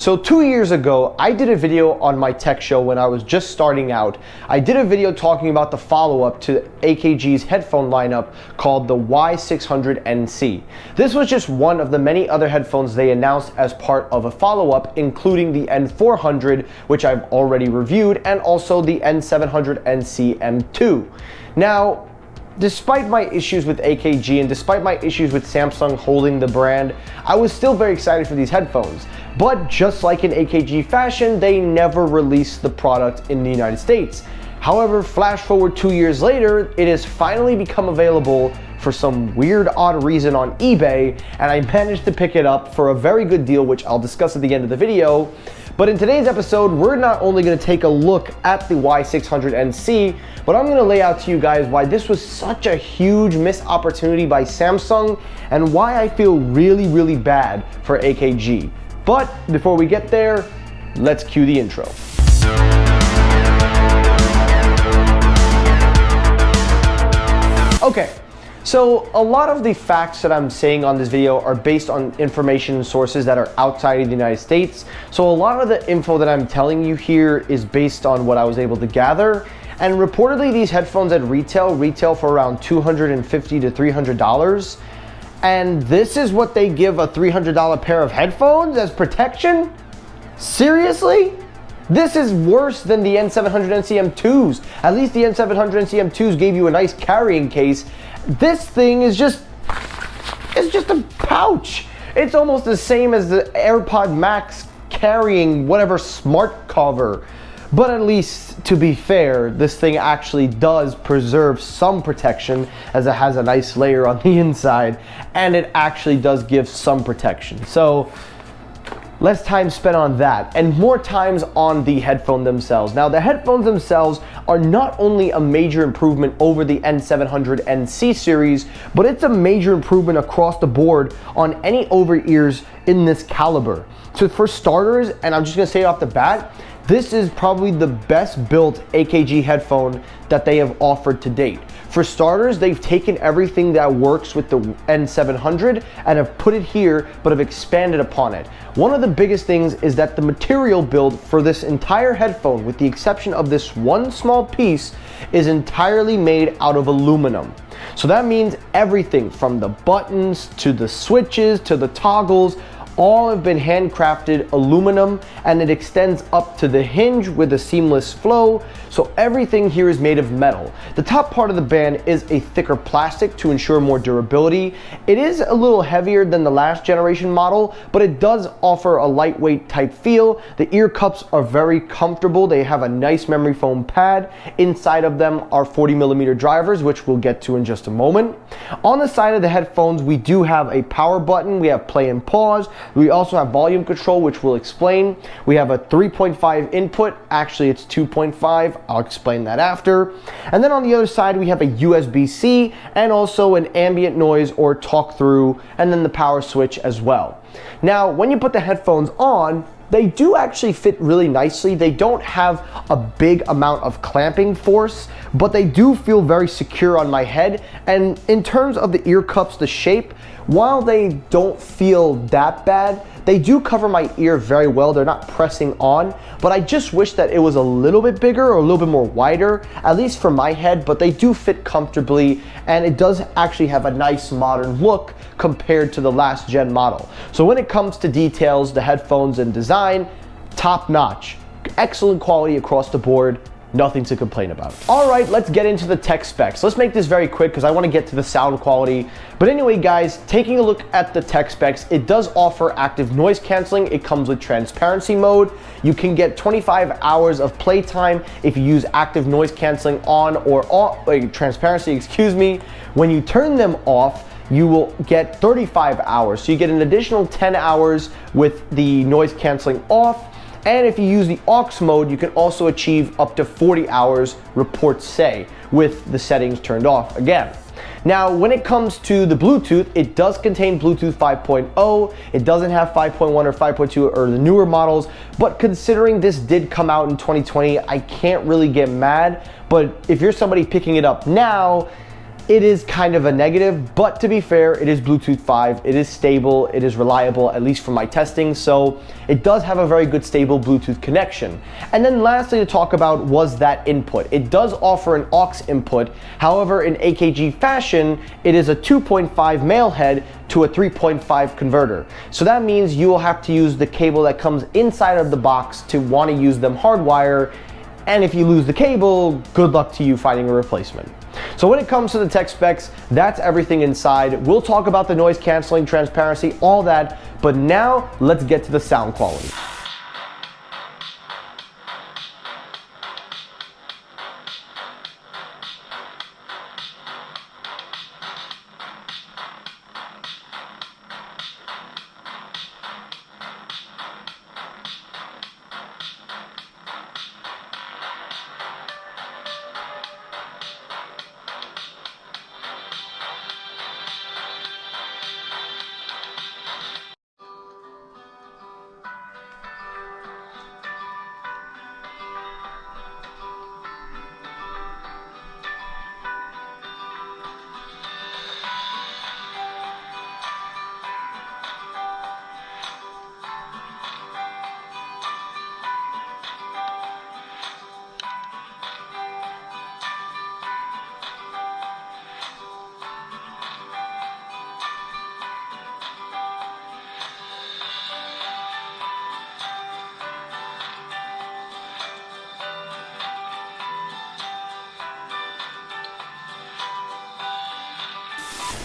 So 2 years ago, I did a video on my tech show when I was just starting out. I did a video talking about the follow-up to AKG's headphone lineup called the Y600NC. This was just one of the many other headphones they announced as part of a follow-up, including the N400, which I've already reviewed, and also the N700NC M2. Now, despite my issues with AKG and despite my issues with Samsung holding the brand, I was still very excited for these headphones. But just like in AKG fashion, they never released the product in the United States. However, flash forward 2 years later, it has finally become available for some weird, odd reason on eBay, and I managed to pick it up for a very good deal, which I'll discuss at the end of the video. But in today's episode, we're not only going to take a look at the Y600NC, but I'm going to lay out to you guys why this was such a huge missed opportunity by Samsung and why I feel really bad for AKG. But before we get there, let's cue the intro. Okay. So a lot of the facts that I'm saying on this video are based on information and sources that are outside of the United States. So a lot of the info that I'm telling you here is based on what I was able to gather. And reportedly these headphones at retail for around $250 to $300. And this is what they give a $300 pair of headphones as protection? Seriously? This is worse than the N700NC M2s. At least the N700NC M2s gave you a nice carrying case. This thing is just a pouch. It's almost the same as the AirPod Max carrying whatever smart cover. But at least, to be fair, this thing actually does preserve some protection, as it has a nice layer on the inside, and it actually does give some protection. So less time spent on that and more times on the headphone themselves. Now, the headphones themselves are not only a major improvement over the N700NC series, but it's a major improvement across the board on any over-ears in this caliber. So for starters, and I'm just gonna say it off the bat, this is probably the best built AKG headphone that they have offered to date. For starters, they've taken everything that works with the N700 and have put it here, but have expanded upon it. One of the biggest things is that the material build for this entire headphone, with the exception of this one small piece, is entirely made out of aluminum. So that means everything from the buttons to the switches to the toggles, all have been handcrafted aluminum, and it extends up to the hinge with a seamless flow, so everything here is made of metal. The top part of the band is a thicker plastic to ensure more durability. It is a little heavier than the last generation model, but it does offer a lightweight type feel. The ear cups are very comfortable. They have a nice memory foam pad. Inside of them are 40mm drivers, which we'll get to in just a moment. On the side of the headphones, we do have a power button. We have play and pause. We also have volume control, which we'll explain. We have a 3.5 input. Actually, it's 2.5. I'll explain that after. And then on the other side, we have a USB-C and also an ambient noise or talk through, and then the power switch as well. Now, when you put the headphones on, they do actually fit really nicely. They don't have a big amount of clamping force, but they do feel very secure on my head. And in terms of the ear cups, the shape, while they don't feel that bad, they do cover my ear very well. They're not pressing on, but I just wish that it was a little bit bigger or a little bit more wider, at least for my head, but they do fit comfortably, and it does actually have a nice modern look compared to the last gen model. So when it comes to details, the headphones and design, top notch, excellent quality across the board. Nothing to complain about. All right, let's get into the tech specs. Let's make this very quick because I want to get to the sound quality. But anyway, guys, taking a look at the tech specs, it does offer active noise canceling. It comes with transparency mode. You can get 25 hours of playtime if you use active noise canceling on or off, transparency, excuse me. When you turn them off, you will get 35 hours. So you get an additional 10 hours with the noise canceling off. And if you use the aux mode, you can also achieve up to 40 hours, reports say, with the settings turned off again. Now, when it comes to the Bluetooth, it does contain Bluetooth 5.0. It doesn't have 5.1 or 5.2 or the newer models, but considering this did come out in 2020, I can't really get mad. But if you're somebody picking it up now, it is kind of a negative, but to be fair, it is Bluetooth 5, it is stable, it is reliable, at least from my testing, so it does have a very good stable Bluetooth connection. And then lastly to talk about was that input. It does offer an aux input, however in AKG fashion, it is a 2.5 male head to a 3.5 converter. So that means you will have to use the cable that comes inside of the box to want to use them hardwire, and if you lose the cable, good luck to you finding a replacement. So when it comes to the tech specs, that's everything inside. We'll talk about the noise canceling, transparency, all that, but now let's get to the sound quality.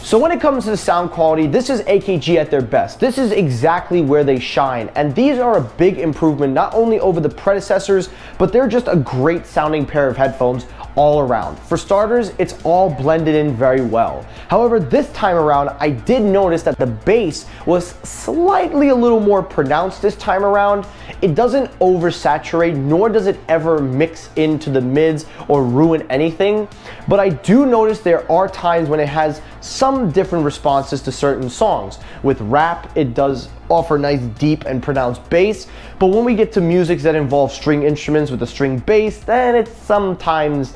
So when it comes to the sound quality, this is AKG at their best. This is exactly where they shine. And these are a big improvement, not only over the predecessors, but they're just a great sounding pair of headphones all around. For starters, it's all blended in very well. However, this time around, I did notice that the bass was slightly a little more pronounced this time around. It doesn't oversaturate, nor does it ever mix into the mids or ruin anything. But I do notice there are times when it has some different responses to certain songs. With rap, it does offer nice deep and pronounced bass, but when we get to music that involve string instruments with a string bass, then it sometimes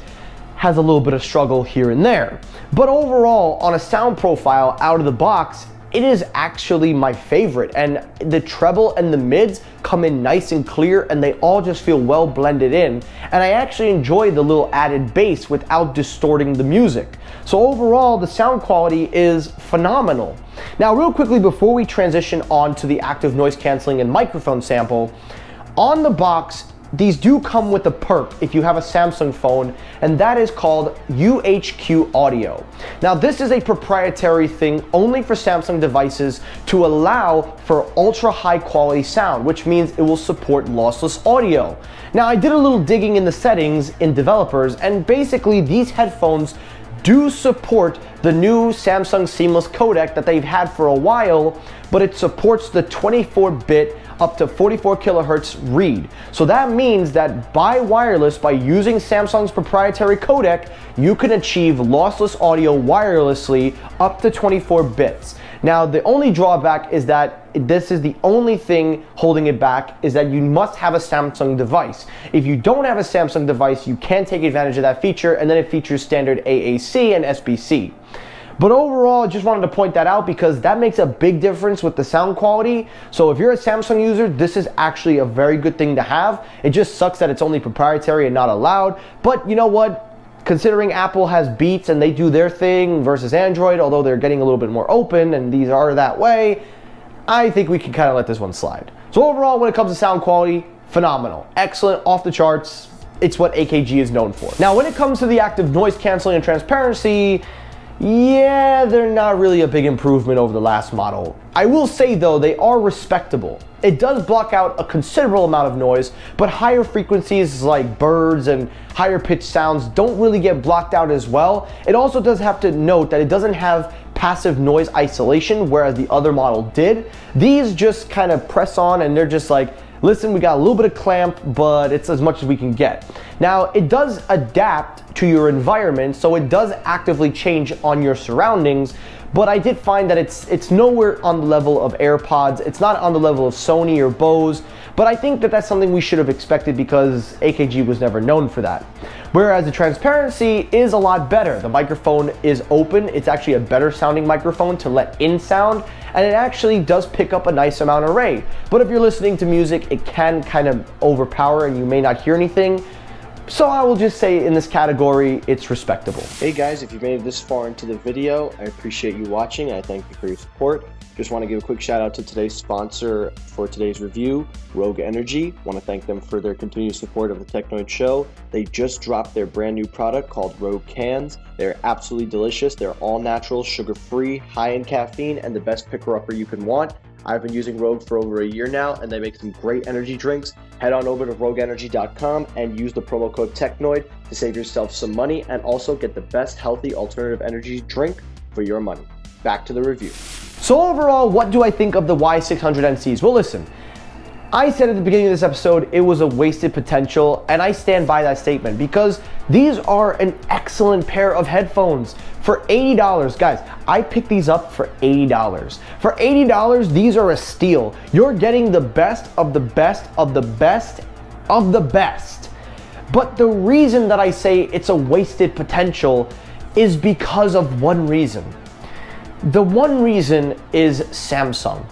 has a little bit of struggle here and there. But overall, on a sound profile out of the box, it is actually my favorite, and the treble and the mids come in nice and clear, and they all just feel well blended in, and I actually enjoy the little added bass without distorting the music. So overall, the sound quality is phenomenal. Now real quickly before we transition on to the active noise canceling and microphone sample, on the box these do come with a perk if you have a Samsung phone, and that is called UHQ audio. Now this is a proprietary thing only for Samsung devices to allow for ultra high quality sound, which means it will support lossless audio. Now I did a little digging in the settings in developers, and basically these headphones do support the new Samsung Seamless codec that they've had for a while, but it supports the 24-bit up to 44 kilohertz read. So that means that by wireless, by using Samsung's proprietary codec, you can achieve lossless audio wirelessly up to 24 bits. Now the only drawback is that this is the only thing holding it back, is that you must have a Samsung device. If you don't have a Samsung device, you can take advantage of that feature, and then it features standard AAC and SBC. But overall, I just wanted to point that out because that makes a big difference with the sound quality. So if you're a Samsung user, this is actually a very good thing to have. It just sucks that it's only proprietary and not allowed. But you know what? Considering Apple has Beats and they do their thing versus Android, although they're getting a little bit more open and these are that way, I think we can kind of let this one slide. So overall, when it comes to sound quality, phenomenal, excellent, off the charts. It's what AKG is known for. Now, when it comes to the active noise canceling and transparency, yeah, they're not really a big improvement over the last model. I will say though, they are respectable. It does block out a considerable amount of noise, but higher frequencies like birds and higher pitched sounds don't really get blocked out as well. It also does have to note that it doesn't have passive noise isolation, whereas the other model did. These just kind of press on and they're just like, listen, we got a little bit of clamp, but it's as much as we can get. Now, it does adapt to your environment, so it does actively change on your surroundings, but I did find that it's nowhere on the level of AirPods. It's not on the level of Sony or Bose, but I think that that's something we should have expected because AKG was never known for that. Whereas the transparency is a lot better. The microphone is open. It's actually a better sounding microphone to let in sound, and it actually does pick up a nice amount of array. But if you're listening to music, it can kind of overpower and you may not hear anything. So I will just say in this category, it's respectable. Hey guys, if you made it this far into the video, I appreciate you watching. I thank you for your support. Just want to give a quick shout out to today's sponsor for today's review, Rogue Energy. Want to thank them for their continued support of the Technoid Show. They just dropped their brand new product called Rogue Cans. They're absolutely delicious. They're all natural, sugar-free, high in caffeine, and the best picker-upper you can want. I've been using Rogue for over a year now, and they make some great energy drinks. Head on over to rogueenergy.com and use the promo code Technoid to save yourself some money and also get the best healthy alternative energy drink for your money. Back to the review. So overall, what do I think of the Y600NCs? Well, listen, I said at the beginning of this episode, it was a wasted potential, and I stand by that statement because these are an excellent pair of headphones for $80. Guys, I picked these up for $80. For $80, these are a steal. You're getting the best of the best of the best of the best. But the reason that I say it's a wasted potential is because of one reason. The one reason is Samsung.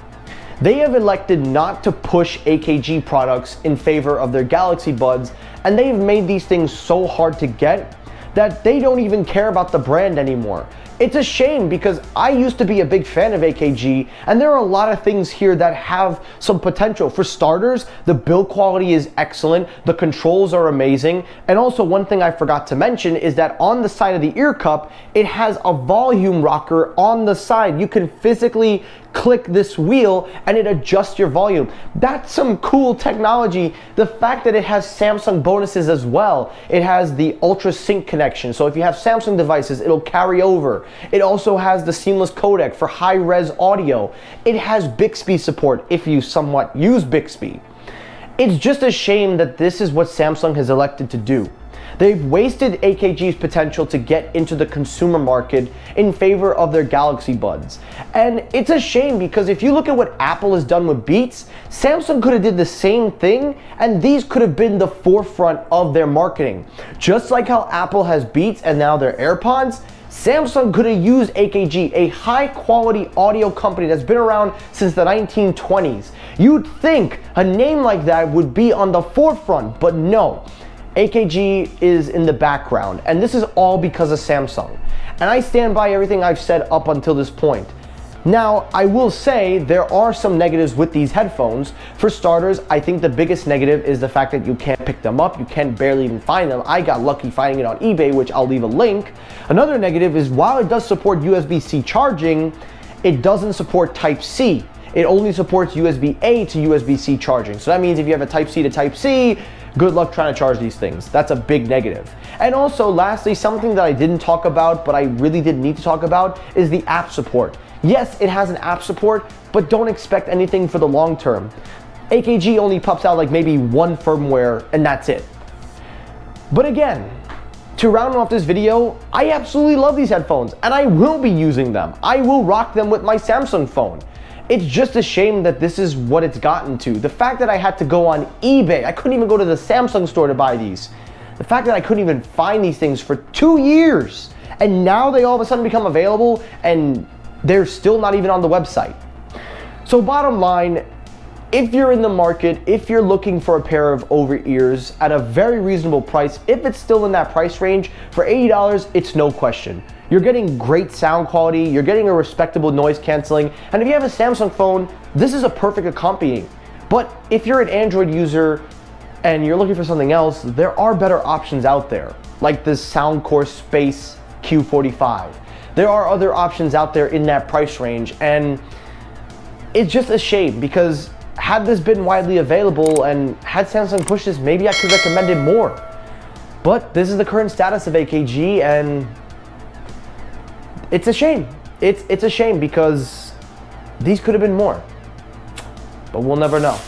They have elected not to push AKG products in favor of their Galaxy Buds, and they've made these things so hard to get that they don't even care about the brand anymore. It's a shame because I used to be a big fan of AKG, and there are a lot of things here that have some potential. For starters, the build quality is excellent, the controls are amazing, and also one thing I forgot to mention is that on the side of the ear cup, it has a volume rocker on the side. You can physically click this wheel and it adjusts your volume. That's some cool technology. The fact that it has Samsung bonuses as well. It has the Ultra Sync connection, so if you have Samsung devices, it'll carry over. It also has the seamless codec for high-res audio. It has Bixby support if you somewhat use Bixby. It's just a shame that this is what Samsung has elected to do. They've wasted AKG's potential to get into the consumer market in favor of their Galaxy Buds. And it's a shame because if you look at what Apple has done with Beats, Samsung could have did the same thing and these could have been the forefront of their marketing. Just like how Apple has Beats and now their AirPods, Samsung could have used AKG, a high quality audio company that's been around since the 1920s. You'd think a name like that would be on the forefront, but no. AKG is in the background, and this is all because of Samsung. And I stand by everything I've said up until this point. Now, I will say there are some negatives with these headphones. For starters, I think the biggest negative is the fact that you can't pick them up. You can barely even find them. I got lucky finding it on eBay, which I'll leave a link. Another negative is while it does support USB-C charging, it doesn't support Type-C. It only supports USB-A to USB-C charging. So that means if you have a Type-C to Type-C, good luck trying to charge these things. That's a big negative. And also, lastly, something that I didn't talk about, but I really did need to talk about, is the app support. Yes, it has an app support, but don't expect anything for the long term. AKG only pops out like maybe one firmware, and that's it. But again, to round off this video, I absolutely love these headphones, and I will be using them. I will rock them with my Samsung phone. It's just a shame that this is what it's gotten to. The fact that I had to go on eBay, I couldn't even go to the Samsung store to buy these. The fact that I couldn't even find these things for 2 years, and now they all of a sudden become available, and they're still not even on the website. So bottom line, if you're in the market, if you're looking for a pair of over-ears at a very reasonable price, if it's still in that price range, for $80, it's no question. You're getting great sound quality, you're getting a respectable noise canceling, and if you have a Samsung phone, this is a perfect accompanying. But if you're an Android user and you're looking for something else, there are better options out there, like this Soundcore Space Q45. There are other options out there in that price range, and it's just a shame because had this been widely available and had Samsung pushed this, maybe I could recommend it more. But this is the current status of AKG, and it's a shame. It's a shame because these could have been more, but we'll never know.